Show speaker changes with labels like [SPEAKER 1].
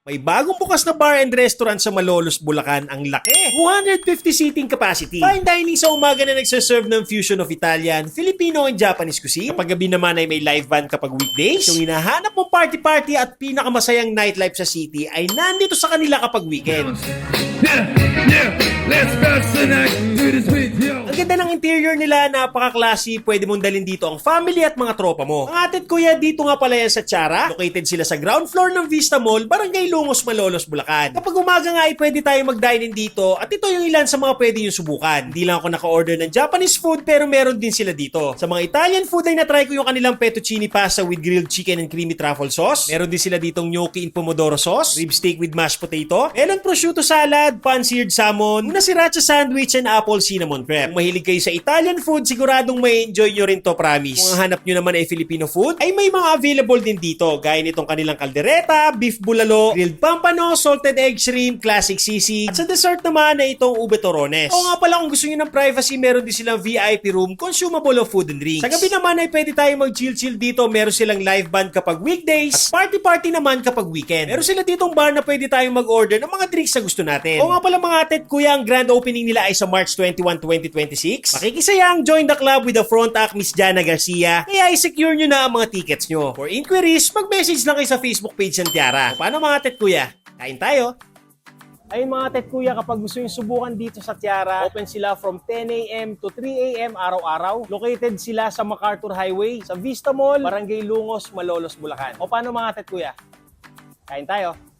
[SPEAKER 1] May bagong bukas na bar and restaurant sa Malolos, Bulacan. Ang laki! 250 seating capacity. Fine dining sa umaga na nagsaserve ng fusion of Italian, Filipino and Japanese cuisine. Kapag gabi naman ay may live band kapag weekdays. Yung hinahanap mong party-party at pinakamasayang nightlife sa city ay nandito sa kanila kapag weekend.
[SPEAKER 2] Let's pass the night to the sweet yo.
[SPEAKER 1] Ang ganda ng interior nila, napaka-classy. Pwede mong dalhin dito ang family at mga tropa mo. Ang atit kuya, dito nga pala yan sa Tiara. Located sila sa ground floor ng Vista Mall, Barangay Lungos, Malolos, Bulacan. Kapag umaga nga ay pwede tayo mag-dine in dito at ito yung ilan sa mga pwede yung subukan. Hindi lang ako naka-order ng Japanese food pero meron din sila dito. Sa mga Italian food ay na-try ko yung kanilang fettuccine pasta with grilled chicken and creamy truffle sauce. Meron din sila ditong gnocchi in pomodoro sauce, rib steak with mashed potato, melon prosciutto salad, pan-seared salmon, una sriracha sandwich and apple cinnamon crepe. Kung mahilig kayo sa Italian food, siguradong may enjoy nyo rin to, promise. Kung ang hanap nyo naman ay Filipino food, ay may mga available din dito. Gaya nitong kanilang kaldereta, beef bulalo, grilled pampano, salted egg shrimp, classic sisig. At sa dessert naman ay itong ube torones. O nga pala, kung gusto nyo ng privacy, meron din silang VIP room, consumable of food and drinks. Sa gabi naman ay pwede tayo mag-chill-chill dito. Meron silang live band kapag weekdays, at party-party naman kapag weekend. Meron sila ditong bar na pwede tayong mag-order ng mga drinks na gusto natin. O nga pala mga atet, kuya, ang grand opening nila ay sa March 21, 2026. Makikisayang join the club with the front act Miss Jana Garcia. Kaya i-secure nyo na ang mga tickets nyo. For inquiries, mag-message lang kayo sa Facebook page ng Tiara. O paano mga atet, kuya? Kain tayo! Ay mga tet kuya, kapag gusto nyo subukan dito sa Tiara, open sila from 10 a.m. to 3 a.m. araw-araw. Located sila sa MacArthur Highway, sa Vista Mall, Barangay Lungos, Malolos, Bulacan. O paano mga tet kuya? Kain tayo!